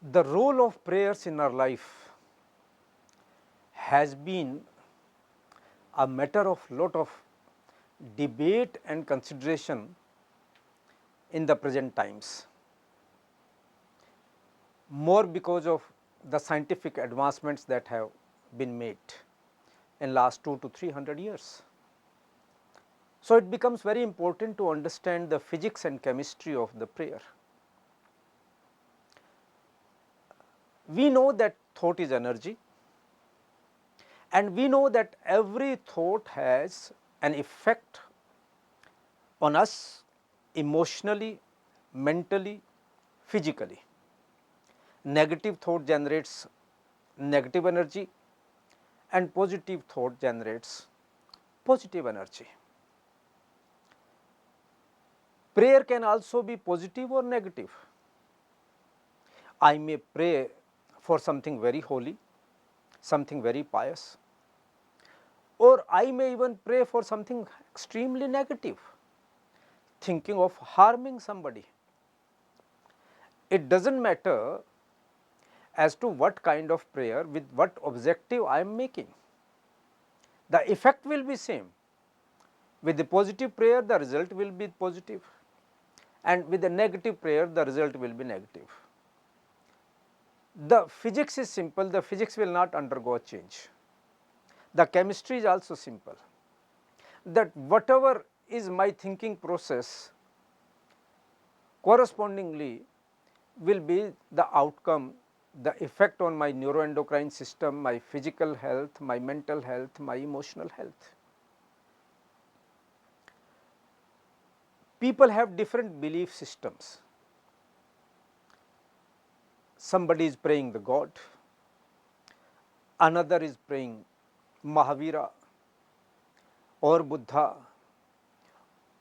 The role of prayers in our life has been a matter of lot of debate and consideration in the present times, more because of the scientific advancements that have been made in last 2 to 300 years. So, it becomes very important to understand the physics and chemistry of the prayer. We know that thought is energy, and we know that every thought has an effect on us emotionally, mentally, physically. Negative thought generates negative energy and positive thought generates positive energy. Prayer can also be positive or negative. I may pray for something very holy, something very pious, or I may even pray for something extremely negative, thinking of harming somebody. It does not matter as to what kind of prayer with what objective I am making. The effect will be same. With the positive prayer, the result will be positive, and with the negative prayer, the result will be negative. The physics is simple, the physics will not undergo a change. The chemistry is also simple, that whatever is my thinking process, correspondingly will be the outcome, the effect on my neuroendocrine system, my physical health, my mental health, my emotional health. People have different belief systems. Somebody is praying the God, another is praying Mahavira or Buddha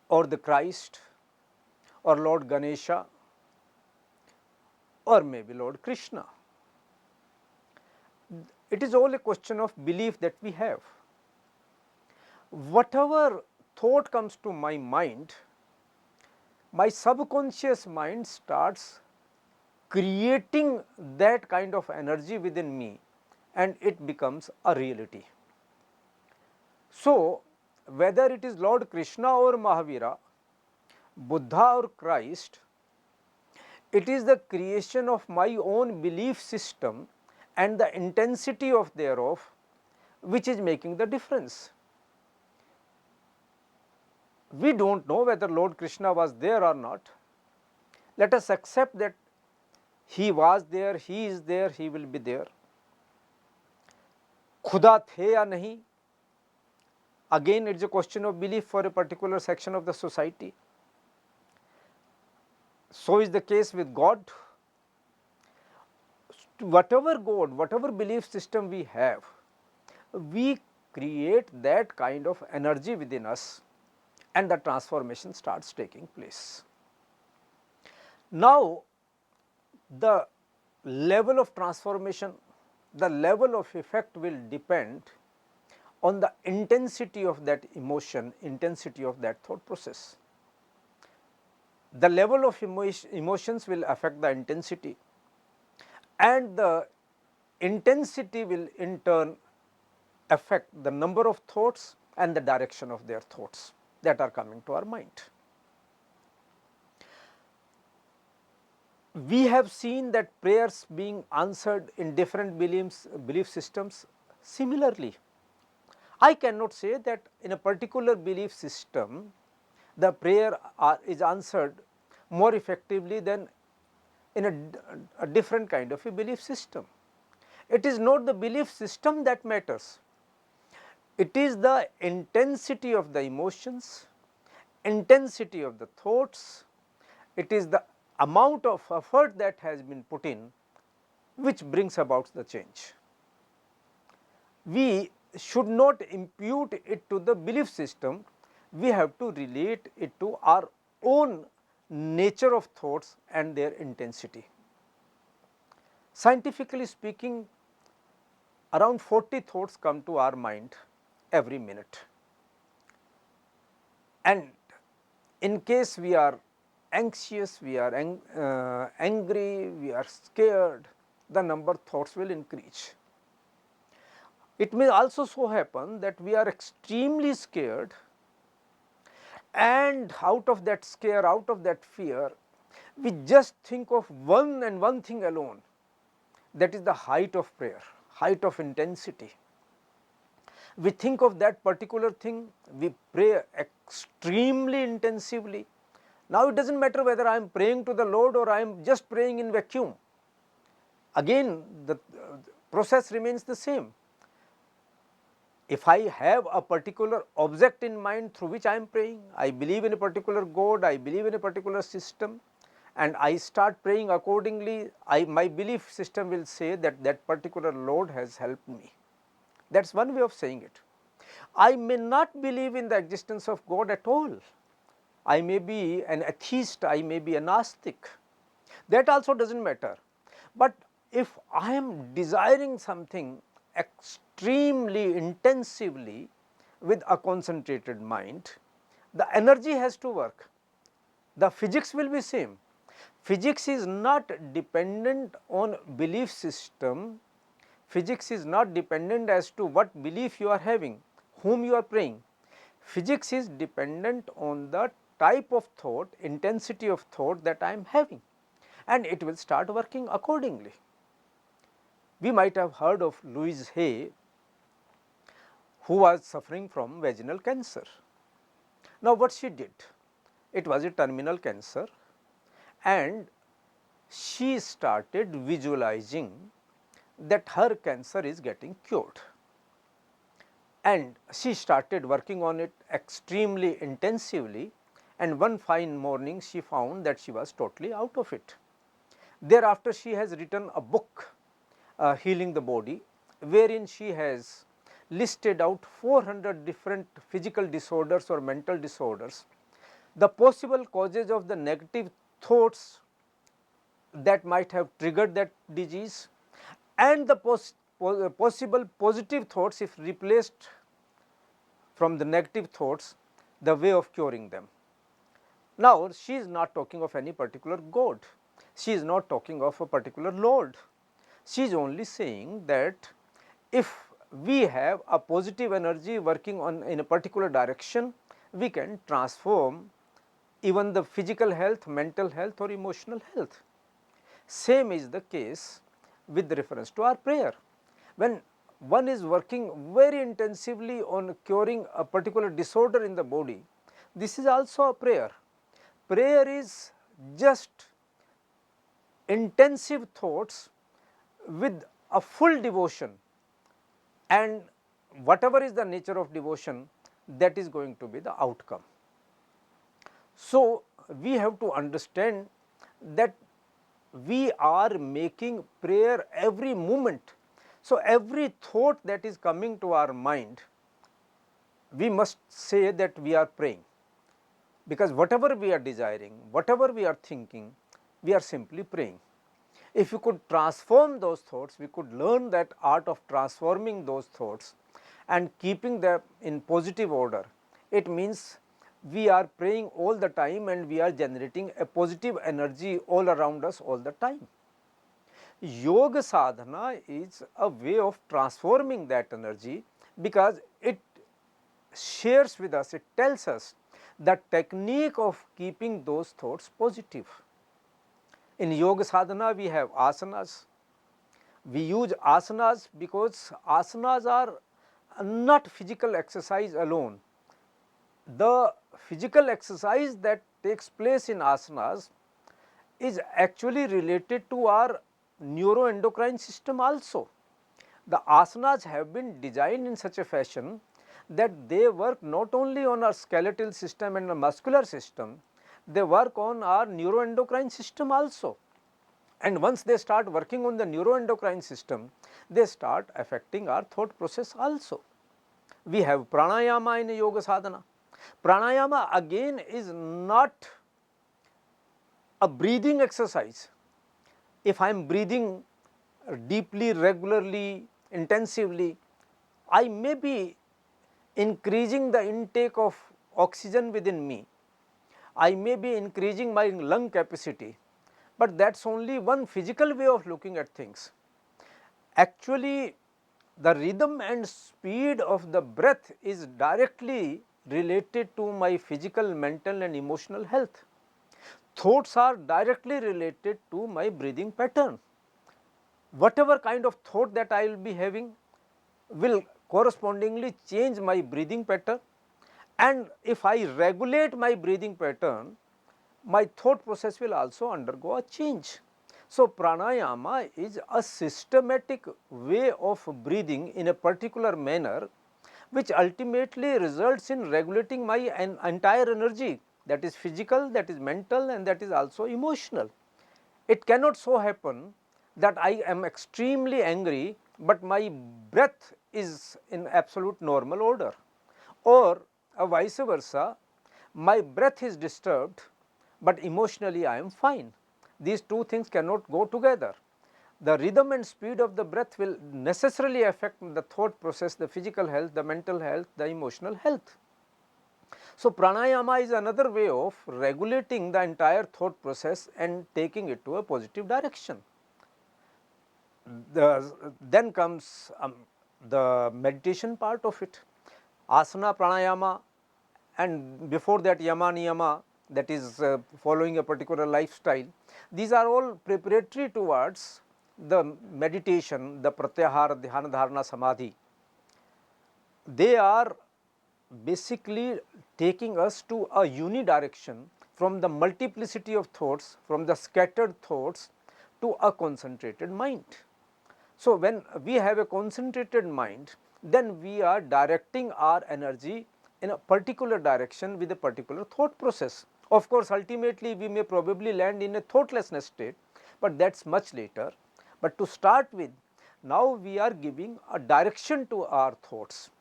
or the Christ or Lord Ganesha or maybe Lord Krishna. It is all a question of belief that we have. Whatever thought comes to my mind, my subconscious mind starts creating that kind of energy within me and it becomes a reality. So, whether it is Lord Krishna or Mahavira, Buddha or Christ, it is the creation of my own belief system and the intensity of thereof which is making the difference. We do not know whether Lord Krishna was there or not. Let us accept that he was there, he is there, he will be there. Khuda the ya nahi, again it is a question of belief for a particular section of the society. So is the case with God. Whatever God, whatever belief system we have, we create that kind of energy within us and the transformation starts taking place. Now, the level of transformation, the level of effect will depend on the intensity of that emotion, intensity of that thought process. The level of emotions will affect the intensity, and the intensity will in turn affect the number of thoughts and the direction of their thoughts that are coming to our mind. We have seen that prayers being answered in different belief systems similarly. I cannot say that in a particular belief system the prayer is answered more effectively than in a different kind of a belief system. It is not the belief system that matters, it is the intensity of the emotions, intensity of the thoughts, it is the amount of effort that has been put in which brings about the change. We should not impute it to the belief system, we have to relate it to our own nature of thoughts and their intensity. Scientifically speaking, around 40 thoughts come to our mind every minute, and in case we are anxious, we are angry, we are scared, the number of thoughts will increase. It may also so happen that we are extremely scared, and out of that scare, out of that fear, we just think of one and one thing alone, that is the height of prayer, height of intensity. We think of that particular thing, we pray extremely intensively. Now it does not matter whether I am praying to the Lord or I am just praying in vacuum, again the process remains the same. If I have a particular object in mind through which I am praying, I believe in a particular God, I believe in a particular system, and I start praying accordingly, my belief system will say that that particular Lord has helped me. That is one way of saying it. I may not believe in the existence of God at all. I may be an atheist, I may be a Gnostic, that also does not matter. But if I am desiring something extremely intensively with a concentrated mind, the energy has to work, the physics will be same. Physics is not dependent on belief system, physics is not dependent as to what belief you are having, whom you are praying. Physics is dependent on the type of thought, intensity of thought that I am having, and it will start working accordingly. We might have heard of Louise Hay, who was suffering from vaginal cancer. Now what she did? It was a terminal cancer, and she started visualizing that her cancer is getting cured, and she started working on it extremely intensively, and one fine morning she found that she was totally out of it. Thereafter she has written a book, Healing the Body, wherein she has listed out 400 different physical disorders or mental disorders, the possible causes of the negative thoughts that might have triggered that disease, and the possible positive thoughts, if replaced from the negative thoughts, the way of curing them. Now she is not talking of any particular God, she is not talking of a particular Lord, she is only saying that if we have a positive energy working on in a particular direction, we can transform even the physical health, mental health or emotional health. Same is the case with reference to our prayer. When one is working very intensively on curing a particular disorder in the body, this is also a prayer. Prayer is just intensive thoughts with a full devotion, and whatever is the nature of devotion, that is going to be the outcome. So we have to understand that we are making prayer every moment. So every thought that is coming to our mind, we must say that we are praying, because whatever we are desiring, whatever we are thinking, we are simply praying. If we could transform those thoughts, we could learn that art of transforming those thoughts and keeping them in positive order. It means we are praying all the time and we are generating a positive energy all around us all the time. Yoga sadhana is a way of transforming that energy, because it shares with us, it tells us the technique of keeping those thoughts positive. In yoga sadhana we have asanas. We use asanas because asanas are not physical exercise alone. The physical exercise that takes place in asanas is actually related to our neuroendocrine system also. The asanas have been designed in such a fashion that they work not only on our skeletal system and the muscular system, they work on our neuroendocrine system also. And once they start working on the neuroendocrine system, they start affecting our thought process also. We have pranayama in yoga sadhana. Pranayama again is not a breathing exercise. If I am breathing deeply, regularly, intensively, I may be increasing the intake of oxygen within me. I may be increasing my lung capacity, but that is only one physical way of looking at things. Actually, the rhythm and speed of the breath is directly related to my physical, mental and emotional health. Thoughts are directly related to my breathing pattern. Whatever kind of thought that I will be having will correspondingly change my breathing pattern, and if I regulate my breathing pattern, my thought process will also undergo a change. So, pranayama is a systematic way of breathing in a particular manner, which ultimately results in regulating my entire energy, that is physical, that is mental and that is also emotional. It cannot so happen that I am extremely angry, but my breath is in absolute normal order, or vice versa, my breath is disturbed, but emotionally I am fine. These two things cannot go together. The rhythm and speed of the breath will necessarily affect the thought process, the physical health, the mental health, the emotional health. So, pranayama is another way of regulating the entire thought process and taking it to a positive direction. Then comes the meditation part of it, asana pranayama, and before that yama niyama, that is following a particular lifestyle. These are all preparatory towards the meditation, the pratyahara, dhyana, dharana, samadhi. They are basically taking us to a unidirection from the multiplicity of thoughts, from the scattered thoughts to a concentrated mind. So, when we have a concentrated mind, then we are directing our energy in a particular direction with a particular thought process. Of course, ultimately we may probably land in a thoughtlessness state, but that is much later. But to start with, now we are giving a direction to our thoughts,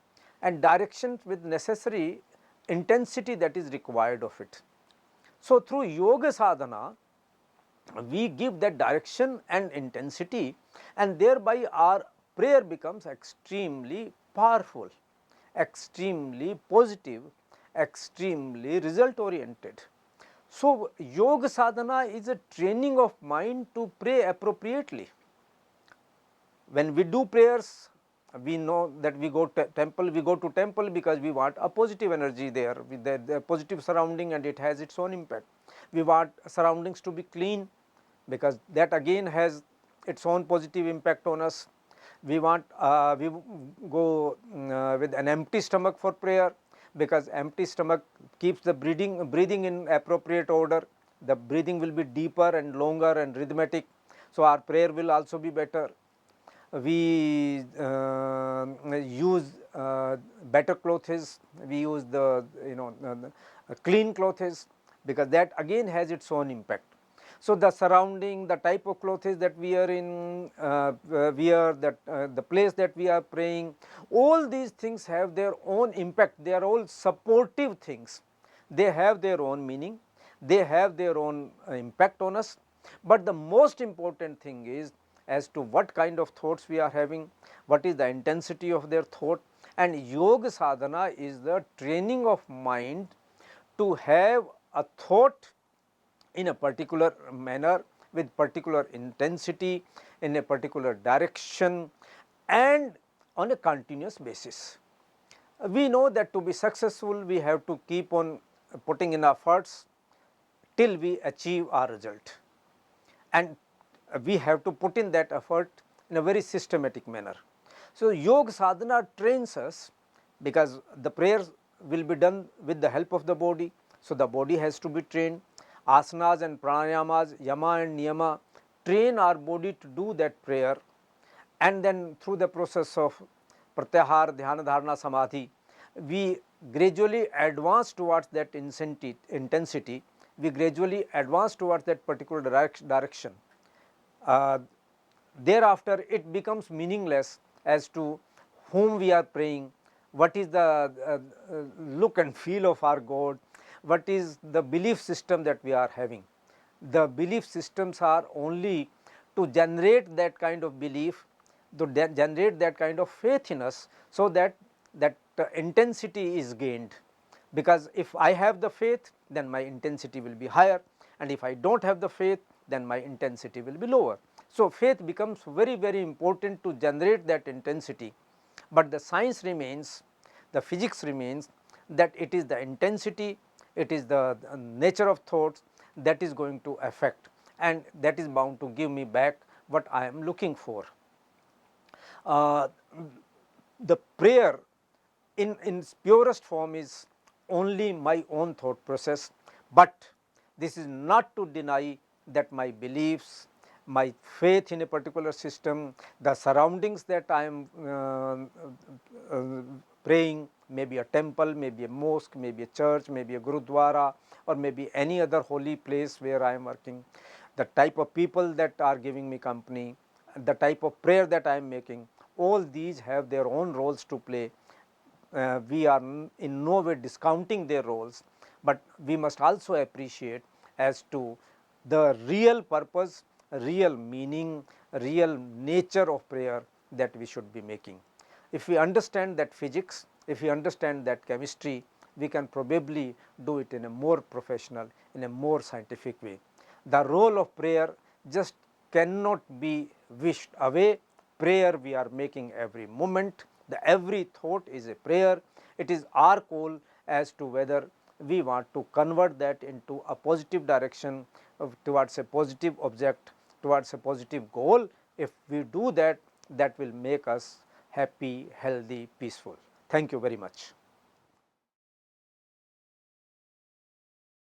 and direction with necessary intensity that is required of it. So, through yoga sadhana, we give that direction and intensity, and thereby our prayer becomes extremely powerful, extremely positive, extremely result oriented. So, yoga sadhana is a training of mind to pray appropriately. When we do prayers, we know that we go to temple because we want a positive energy there, with the positive surrounding, and it has its own impact. We want surroundings to be clean because that again has its own positive impact on us. We want we go with an empty stomach for prayer because empty stomach keeps the breathing in appropriate order. The breathing will be deeper and longer and rhythmic, so our prayer will also be better. We use better clothes, we use the clean clothes because that again has its own impact. So, the surrounding, the type of clothes that we are in, the place that we are praying, all these things have their own impact. They are all supportive things. They have their own meaning, they have their own impact on us, but the most important thing is as to what kind of thoughts we are having, what is the intensity of their thought, and yoga sadhana is the training of mind to have a thought in a particular manner with particular intensity, in a particular direction and on a continuous basis. We know that to be successful we have to keep on putting in efforts till we achieve our result, and we have to put in that effort in a very systematic manner. So, yoga sadhana trains us because the prayers will be done with the help of the body. So, the body has to be trained. Asanas and pranayamas, yama and niyama train our body to do that prayer, and then through the process of pratyahara, dhyana, dharana, samadhi, we gradually advance towards that intensity, we gradually advance towards that particular direction. Uh, Thereafter it becomes meaningless as to whom we are praying, what is the look and feel of our God, what is the belief system that we are having. The belief systems are only to generate that kind of belief, to generate that kind of faith in us, so that intensity is gained. Because if I have the faith, then my intensity will be higher, and if I do not have the faith, then my intensity will be lower. So, faith becomes very, very important to generate that intensity, but the science remains, the physics remains, that it is the intensity, it is the nature of thoughts that is going to affect, and that is bound to give me back what I am looking for. Uh, the prayer in its purest form is only my own thought process, but this is not to deny that my beliefs, my faith in a particular system, the surroundings that I am praying, maybe a temple, maybe a mosque, maybe a church, maybe a gurudwara, or maybe any other holy place where I am working, the type of people that are giving me company, the type of prayer that I am making, all these have their own roles to play. We are in no way discounting their roles, but we must also appreciate as to the real purpose, real meaning, real nature of prayer that we should be making. If we understand that physics, if we understand that chemistry, we can probably do it in a more professional, in a more scientific way. The role of prayer just cannot be wished away. Prayer we are making every moment, the every thought is a prayer. It is our call as to whether we want to convert that into a positive direction, towards a positive object, towards a positive goal. If we do that, that will make us happy, healthy, peaceful. Thank you very much.